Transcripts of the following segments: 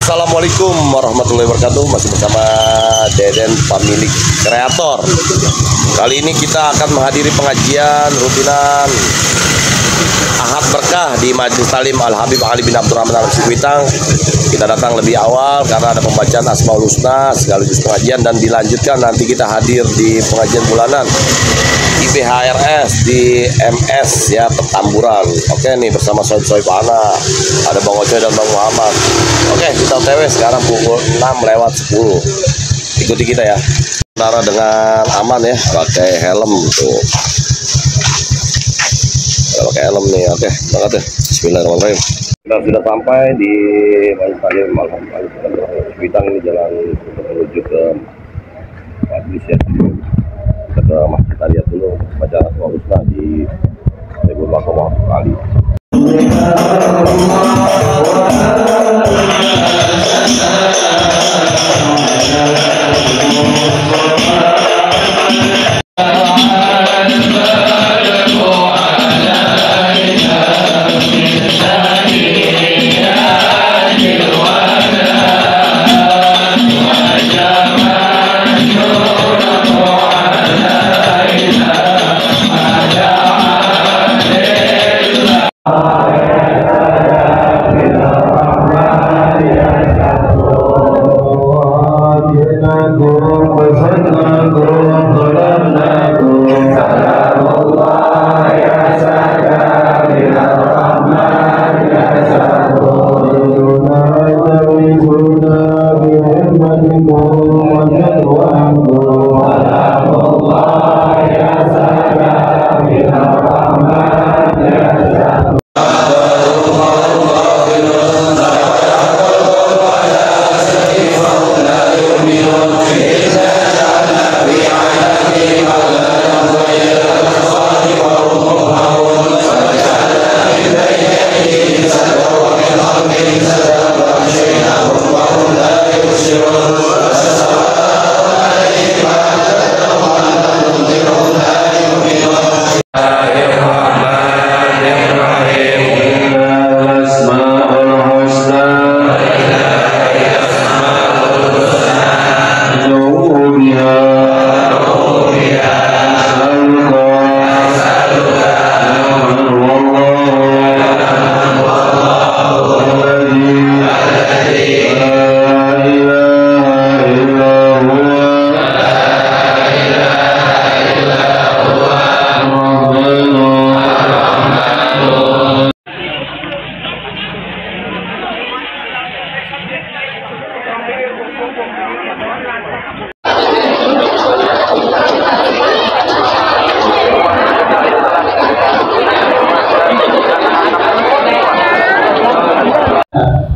Assalamualaikum warahmatullahi wabarakatuh. Masih bersama Deden Pemilik Kreator. Kali ini kita akan menghadiri pengajian rutinan Ahad Berkah di Majelis Talim Al Habib Ali bin Abdurrahman Al Sikuitang. Kita datang lebih awal karena ada pembacaan Asmaul Husna sekaligus pengajian, dan dilanjutkan nanti kita hadir di pengajian bulanan IBHRS di MS ya, Petamburan. Oke nih, bersama Soib Ana, ada Bang Ocoy dan Bang Muhammad. Oke, kita OTW sekarang pukul 6:10. Ikuti kita ya. Nara dengan aman ya, pakai helm tuh. Pakai helm nih. Oke, banget ya. Bismillahirrahmanirrahim. Kita sudah sampai di Majelis Talim Al Habib Sikuitang. Ini jalan menuju ke Majelis ya. Kita ke Masjid Aliyah dulu, baca Asmaul Husna di Ibu Mahkamah Ali.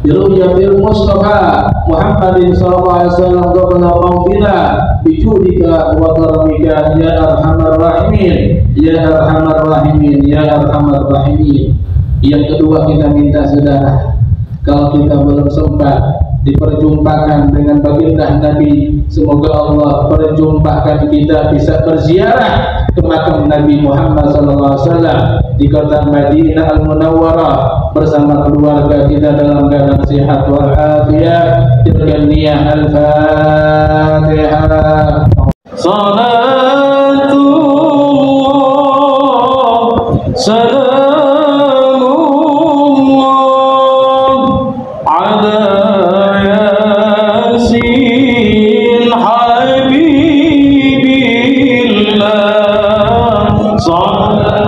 Birujabil Mustafa Muhammadin sallallahu alaihi wasallam qabla maudina bijudika wa karamika ya arhamar rahimin ya arhamar rahimin ya arhamar rahimin. Yang kedua, kita minta saudara, kalau kita belum sempat diperjumpakan dengan baginda Nabi, semoga Allah perjumpakan kita bisa berziarah ke makam Nabi Muhammad SAW di kota Madinah Al-Munawwarah bersama keluarga kita dalam keadaan sehat walafiat. Tilkan niyah Al-Fatihah. Salatullah salamullah ala yasin habibillah. Salatullah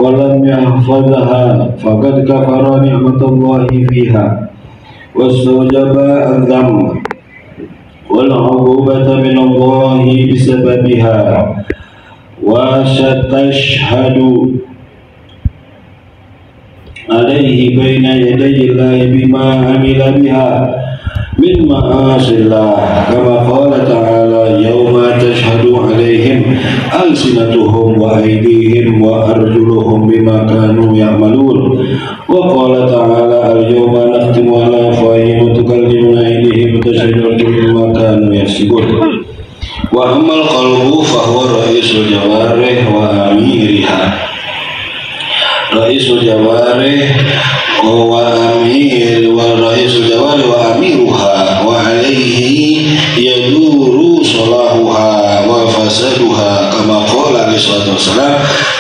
walam yahfadha faqad kafara ni'matallahi fiha wasawjaba al-dham wal 'uqubata min Allahi bisababiha wa satashhadu alaihi baina yadayi Allahi bima amila biha من معاصي الله كما قال تعالى يوم تشهد عليهم ألسنتهم وأيديهم وأرجلهم بما كانوا يعملون وقال تعالى اليوم نختم على أفواههم وتكلمنا أيديهم وتشهد أرجلهم بما كانوا يكسبون وأما القلب فهو رئيس الجوارح وأميرها رئيس الجوارح ورئيس الجوارح وأميرها وعليه يدور صلاحها وفسادها كما قال عليه الصلاة والسلام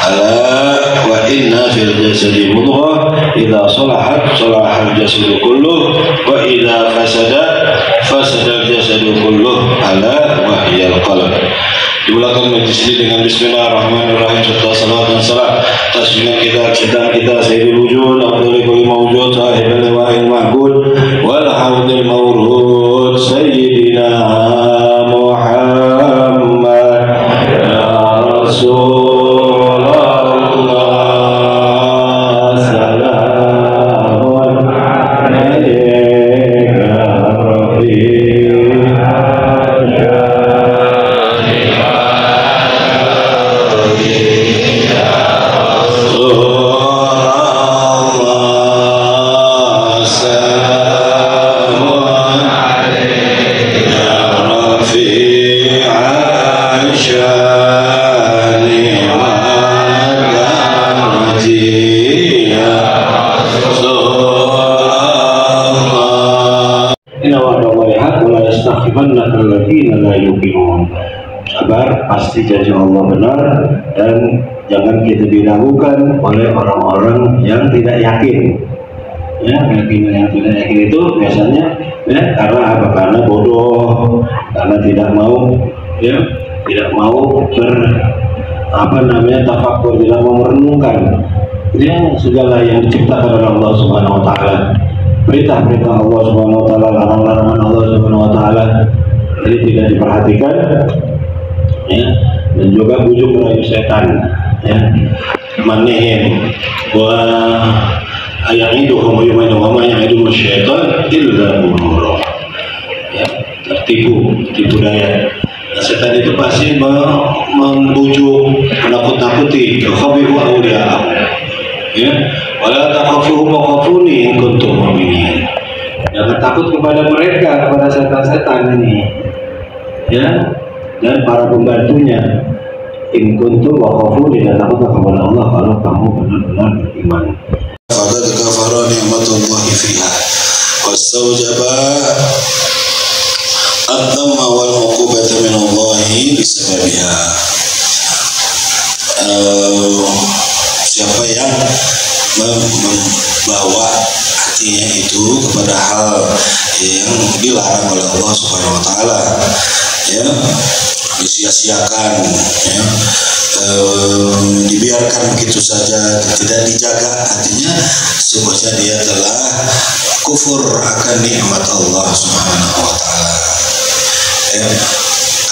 ألا وإن في الجسد مضغة إذا صلحت صلح الجسد كله وإذا فسد الجسد كله ألا وهي القلب. Dimulakan majlis ini dengan Bismillahirrahmanirrahim serta salawat dan salam atas junjungan kita Sayyidul Wujud Abdul Kulli Mawjud Sahibul Liwa'il Mahmud wal Haudil Mawrud Sayyidina Muhammad ya Rasulullah salamun alaika sabar, pasti janji Allah benar dan jangan kita diragukan oleh orang-orang yang tidak yakin. Ya, yang tidak yakin itu biasanya ya karena apa? Karena bodoh, karena tidak mau tafakur, tidak mau merenungkan ya segala yang diciptakan oleh Allah Subhanahu wa taala. Perintah-perintah Allah Subhanahu wa taala, larangan-larangan Allah Subhanahu wa taala jadi tidak diperhatikan ya, dan juga bujuk rayu setan ya, manihim wa aya'iduhum wa ma ya'iduhum syaitan illa ghurura ya, tertipu daya. Nah, setan itu pasti membujuk, menakut-nakuti khabiru awliya ya, wala takhafuhum wa khafuni in kuntum mu'minin. Jangan takut kepada mereka, kepada setan-setan ini ya, dan para pembantunya. In kuntum wa khafuni, dan takutlah kepada Allah kalau kamu benar-benar beriman. Faqad kafara ni'matullahi fiha wastawjaba ad-damma wal 'uqubata min Allahi bisababiha. Siapa yang membawa hatinya itu kepada hal yang dilarang oleh Allah Subhanahu wa taala ya, disia-siakan ya, dibiarkan begitu saja, tidak dijaga hatinya, sesungguhnya dia telah kufur akan nikmat Allah Subhanahu wa taala ya,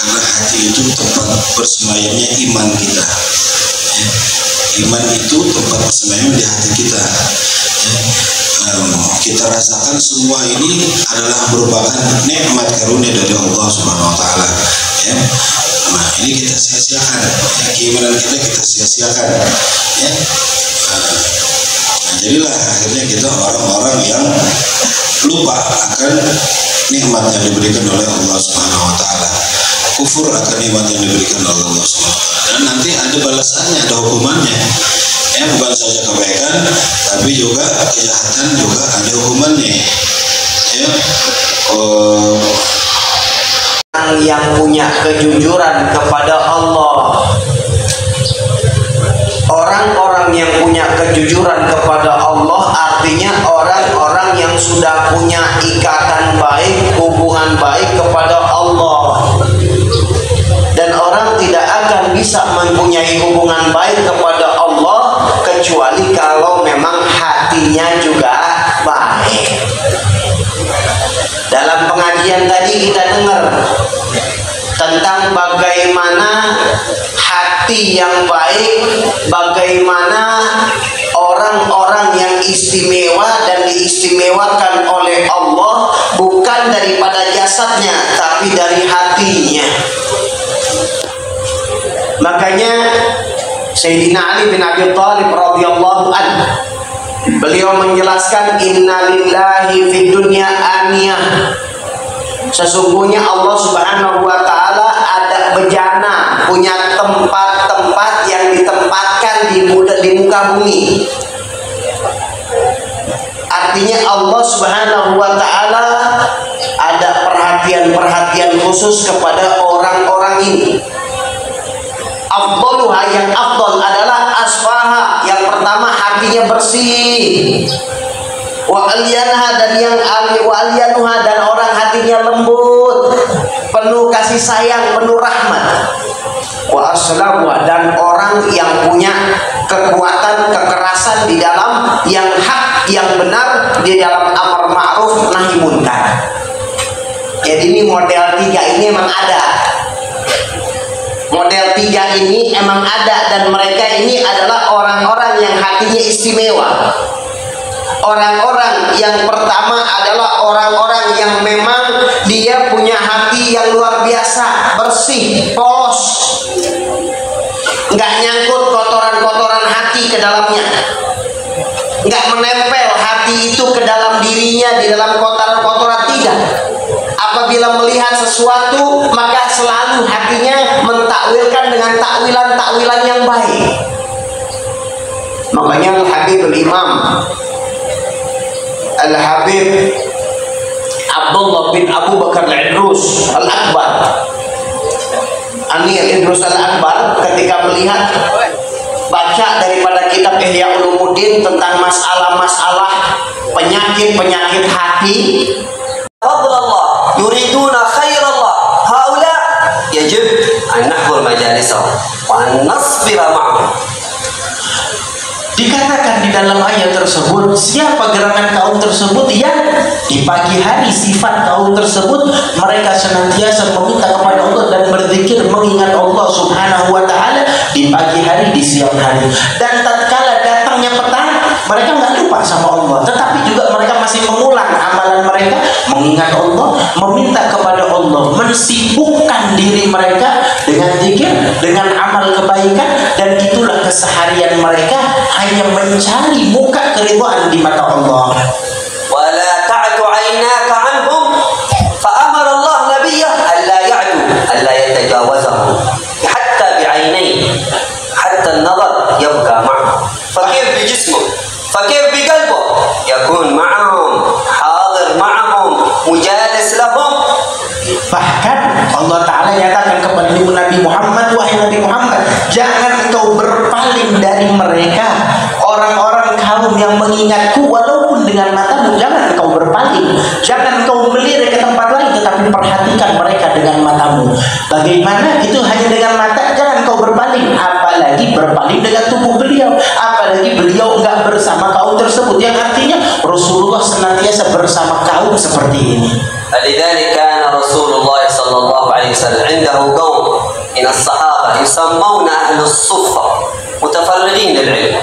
karena hati itu tempat bersemayamnya iman kita ya. Iman itu tempat bersemayam di hati kita ya. Kita rasakan semua ini adalah merupakan nikmat karunia dari Allah Subhanahu wa taala ya. Nah, ini kita sia-siakan ya, keimanan kita sia-siakan ya. Nah, jadilah akhirnya kita orang-orang yang lupa akan nikmat yang diberikan oleh Allah Subhanahu wa taala, kufur akan nikmat yang diberikan oleh Allah Subhanahu wa taala, dan nanti ada balasannya, ada hukumannya ya, bukan saja kebaikan tapi juga kejahatan juga ada hukumannya ya. Yang punya kejujuran kepada Allah, orang-orang yang punya kejujuran kepada Allah artinya orang-orang yang sudah punya ikatan baik, hubungan baik kepada Allah. Dan orang tidak akan bisa mempunyai hubungan baik kepada Allah kecuali kalau memang hatinya juga baik. Dalam pengajian tadi kita dengar tentang bagaimana hati yang baik, bagaimana orang-orang yang istimewa dan diistimewakan oleh Allah bukan bukan daripada jasadnya, tapi dari hatinya. Makanya Sayyidina Ali bin Abi Thalib radhiyallahu anhu, beliau menjelaskan, innalillahi fid dunya aniyah. Sesungguhnya Allah Subhanahu wa taala ada bejana, punya tempat-tempat yang ditempatkan di muka bumi. Artinya Allah Subhanahu wa taala ada perhatian-perhatian khusus kepada orang-orang ini. Afdaluha, yang afdal adalah asfaha, yang pertama hatinya bersih. Wa alyanha, dan yang wa alyanuha, dan orang hatinya lembut, penuh kasih sayang, penuh rahmat. Wa aslamuha, dan orang yang punya kekuatan kekerasan di dalam yang hak, yang benar, di dalam amar ma'ruf nahi munkar. Jadi ini model 3 ini emang ada. Model 3 ini emang ada, dan mereka ini adalah orang-orang yang hatinya istimewa. Orang-orang yang pertama adalah orang-orang yang memang dia punya hati yang luar biasa, bersih, polos, nggak nyangkut kotoran-kotoran hati ke dalamnya, nggak menempel hati itu ke dalam dirinya, di dalam kotoran-kotoran, tidak. Apabila melihat sesuatu, maka selalu hatinya mentakwilkan dengan takwilan-takwilan yang baik. Makanya Al-Habib Al-Imam Al-Habib Abdullah bin Abu Bakar Al-Idrus Al-Akbar, Amir Idrus Al-Akbar, ketika melihat, baca daripada kitab Ihya Ulumuddin tentang masalah-masalah penyakit-penyakit hati, fadlallah yuriduna khairallah haula yajib an nahdur majalisahum wa an nasbira ma'ahum. Dikatakan di dalam ayat tersebut, siapa gerangan kaum tersebut yang di pagi hari sifat kaum tersebut mereka senantiasa meminta kepada Allah dan berzikir mengingat Allah Subhanahu wa taala di pagi hari, di siang hari, dan tatkala datangnya petang mereka nggak lupa sama Allah, tetapi juga mereka masih mengulang amalan mereka, mengingat Allah, meminta kepada Allah, mensibukkan diri mereka dengan zikir, dengan amal kebaikan, dan itulah keseharian mereka, hanya mencari muka keridhaan di mata Allah. Wala ta'du 'ainaka 'anhum fa amara Allah nabiyyah alla ya'du alla yatajawazahu hatta bi'ainayhi hatta an-nazar yabqa ma'ahu fa kayf bi jismihi fa kayf bi qalbihi yakun ma'ahum hadir ma'ahum mujalis lahum. Bahkan Allah Ta'ala nyatakan kepada Nabi Muhammad, wahai Nabi Muhammad, jangan engkau berpaling dari mereka, orang-orang kaum yang mengingatku walaupun dengan matamu, jangan engkau berpaling, jangan engkau melirik ke tempat lain, tetapi perhatikan mereka dengan matamu. Bagaimana? Itu hanya dengan mata, jangan engkau berpaling, apalagi berpaling dengan tubuh beliau, apalagi beliau enggak bersama kaum tersebut, yang artinya Rasulullah senantiasa bersama kaum seperti ini. لذلك كان رسول الله صلى الله عليه وسلم عنده قوم من الصحابة يسمون أهل الصفة متفرغين للعلم،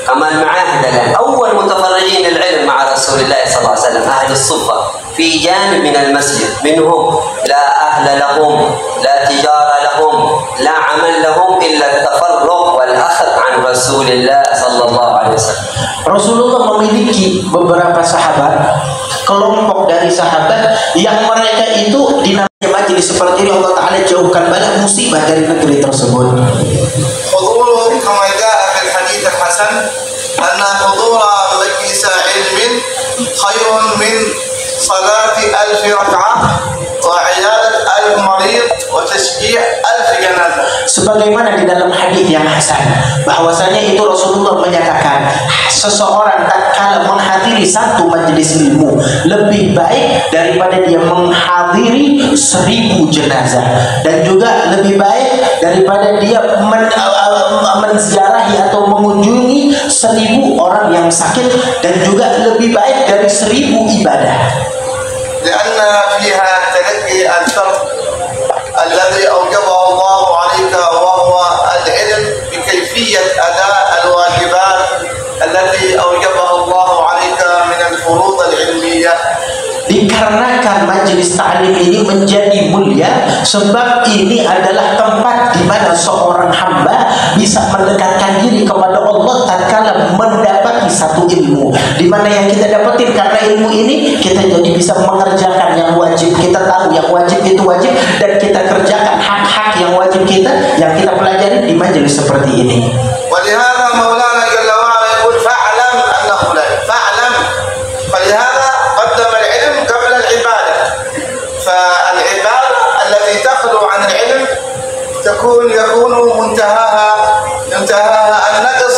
كما المعاهد الآن أول متفرغين للعلم مع رسول الله صلى الله عليه وسلم أهل الصفة في جانب من المسجد، منهم لا أهل لهم لا تجارة لهم لا عمل لهم إلا التفرغ والأخذ عن رسول الله صلى الله عليه وسلم. Rasulullah memiliki beberapa sahabat, kelompok dari sahabat yang mereka itu dinamai majelis seperti ini. Allah Ta'ala jauhkan banyak musibah dari negeri tersebut. Huduru kama jaa fil hadits al-hasan anna hudura majlis ilmin khairun min salati 1000 rak'ah wa 'iyadat 1000 marid wa tashji' 1000 janazah. Sebagaimana di dalam hadis yang hasan, bahwasanya itu Rasulullah menyatakan seseorang tatkala menghadiri satu majelis ilmu lebih baik daripada dia menghadiri 1000 jenazah, dan juga lebih baik daripada dia menziarahi atau mengunjungi 1000 orang yang sakit, dan juga lebih baik dari 1000 ibadah. Karena fiha talaqi al-farq alladhi awjabahu Allah 'alaika wa huwa al-'ilm bi kayfiyyat ada' al-wajibat التي أوجبها الله عليك من الفروض العلمية Dikarenakan majelis ta'lim ini menjadi mulia sebab ini adalah tempat di mana seorang hamba bisa mendekatkan diri kepada Allah tatkala mendapati satu ilmu, di mana yang kita dapetin karena ilmu ini kita jadi bisa mengerjakan yang wajib. Kita tahu yang wajib itu wajib dan kita kerjakan hak-hak yang wajib kita yang kita pelajari di majelis seperti ini. ولهذا مولانا جل وعلا يقول فاعلم انه لا فاعلم فلهذا قدم العلم قبل العباده فالعباده التي تخلو عن العلم يكون منتهاها النقص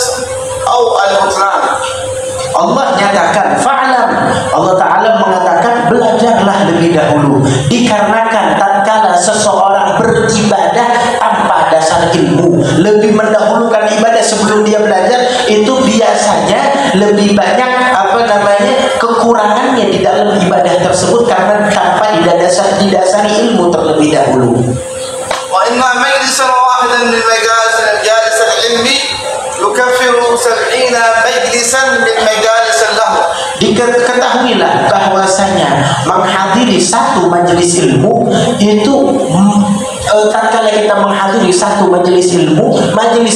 او البطلان. Allah nyatakan fa'lam, Allah Ta'ala mengatakan belajarlah lebih dahulu, dikarenakan tatkala seseorang beribadah tanpa dasar ilmu, lebih mendahulukan ibadah sebelum dia belajar, itu biasanya lebih banyak kekurangannya di dalam ibadah tersebut karena tanpa didasari ilmu terlebih dahulu. Wa inna majlisan wahidan min majalis al-ilmi yukaffiru 70 majlisan min majalis lahu. Diketahuilah bahwasanya menghadiri satu majelis ilmu itu tatkala kita menghadiri satu majelis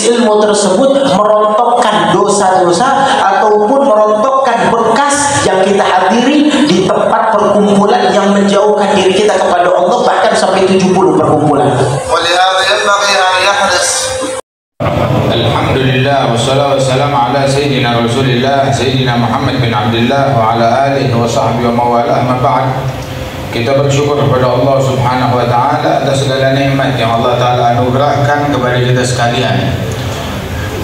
ilmu tersebut merontokkan dosa-dosa ataupun merontokkan bekas yang kita hadiri di tempat perkumpulan yang menjauhkan diri kita kepada Allah bahkan sampai 70 perkumpulan. Alhamdulillah wassalatu wassalamu ala sayyidina Rasulillah Sayyidina Muhammad bin Abdullah wa ala alihi wa sahbihi wa mawalah. Amma ba'd. Kita bersyukur kepada Allah Subhanahu wa taala atas segala nikmat yang Allah taala anugerahkan kepada kita sekalian.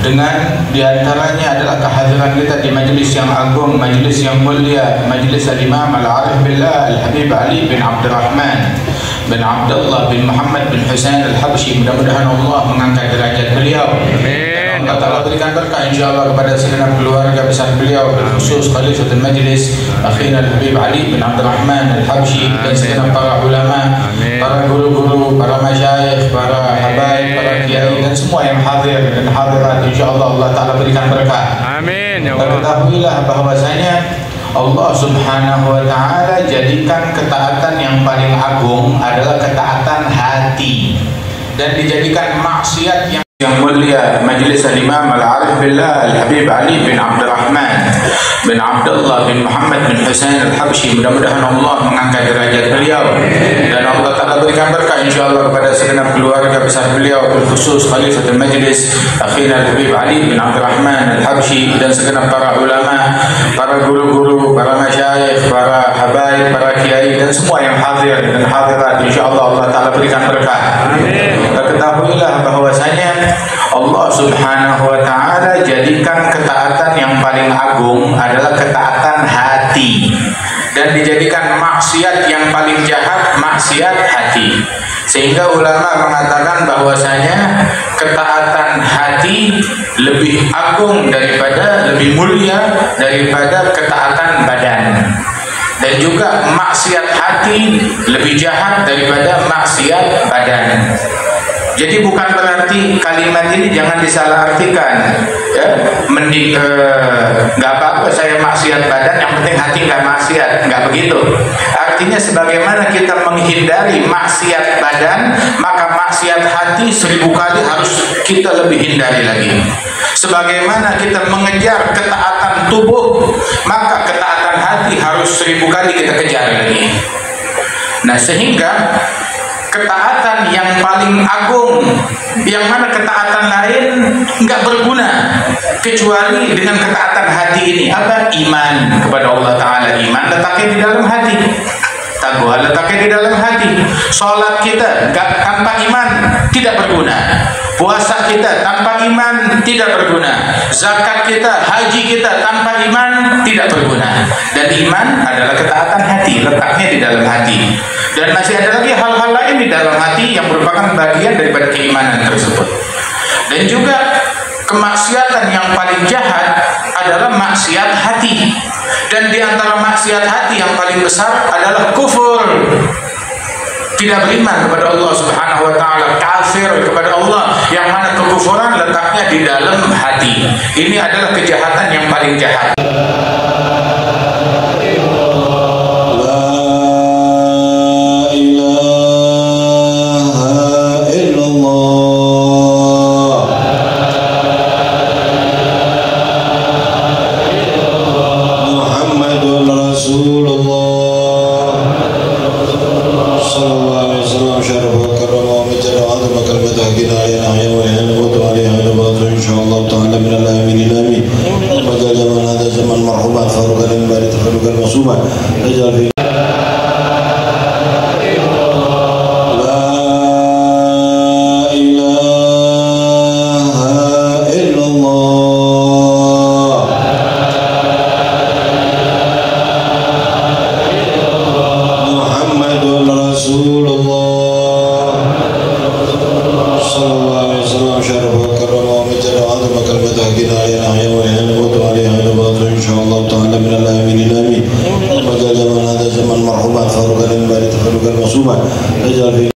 Dengan diantaranya adalah kehadiran kita di majlis yang agung, majlis yang mulia, majlis Al-Imam Al-Arif Billah Al-Habib Ali bin Abdurrahman bin Abdullah bin Muhammad bin Husain Al-Habsyi. Mudah-mudahan Allah mengangkat derajat beliau. Amin. Allah Ta'ala berikan berkah insyaAllah kepada segenap keluarga besar beliau, khusus Khalifatul Majlis Akhina Al-Habib Ali bin Abdurrahman Al-Habsyi dan segenap para ulama, para guru-guru, para masyayikh, para habaib, para kiai dan semua yang hadir dan hadirat. InsyaAllah Allah Ta'ala berikan berkah. Amin. Ketahuilah bahwasanya Allah Subhanahu wa Ta'ala jadikan ketaatan yang paling agung adalah ketaatan hati, dan dijadikan maksiat yang mulia majlis Al-Imam Al-Arif Billah Al-Habib Ali bin Abdurrahman bin Abdullah bin Muhammad bin Husain Al-Habsyi. Mudah-mudahan Allah mengangkat derajat beliau dan Allah Ta'ala berikan berkah insyaAllah kepada segenap keluarga besar beliau, khusus Khalifatul Majlis Akhina Al-Habib Ali bin Abdurrahman Al-Habsyi dan segenap para ulama, para guru-guru, para masyayikh, para habaib, para kiai dan semua yang hadir dan hadirat. InsyaAllah Allah Ta'ala berikan berkah. Ketahuilah bahwasanya Allah Subhanahu wa Ta'ala jadikan ketaatan yang paling agung adalah ketaatan hati, dan dijadikan maksiat yang paling jahat maksiat hati. Sehingga ulama mengatakan bahwasanya ketaatan hati lebih agung lebih mulia daripada ketaatan badan, dan juga maksiat hati lebih jahat daripada maksiat badan. Jadi bukan berarti kalimat ini jangan disalahartikan, ya. Mending nggak apa-apa saya maksiat badan, yang penting hati nggak maksiat, nggak begitu. Artinya sebagaimana kita menghindari maksiat badan, maka maksiat hati 1000 kali harus kita lebih hindari lagi. Sebagaimana kita mengejar ketaatan tubuh, maka ketaatan hati harus 1000 kali kita kejar lagi. Nah, sehingga ketaatan yang paling agung, yang mana ketaatan lain nggak berguna kecuali dengan ketaatan hati ini. Apa? Iman kepada Allah Ta'ala. Iman letaknya di dalam hati, takwa letaknya di dalam hati. Sholat kita tanpa iman tidak berguna, puasa kita tanpa iman tidak berguna, zakat kita, haji kita tanpa iman tidak berguna. Dan iman adalah ketaatan hati, letaknya di dalam hati. Dan masih ada lagi hal-hal lain di dalam hati yang merupakan bagian daripada keimanan tersebut. Dan juga kemaksiatan yang paling jahat adalah maksiat hati. Dan di antara maksiat hati yang paling besar adalah kufur, tidak beriman kepada Allah Subhanahu wa Ta'ala, kafir kepada Allah, yang mana kekufuran letaknya di dalam hati. Ini adalah kejahatan yang paling jahat. المصوبة اجعل في اجعل في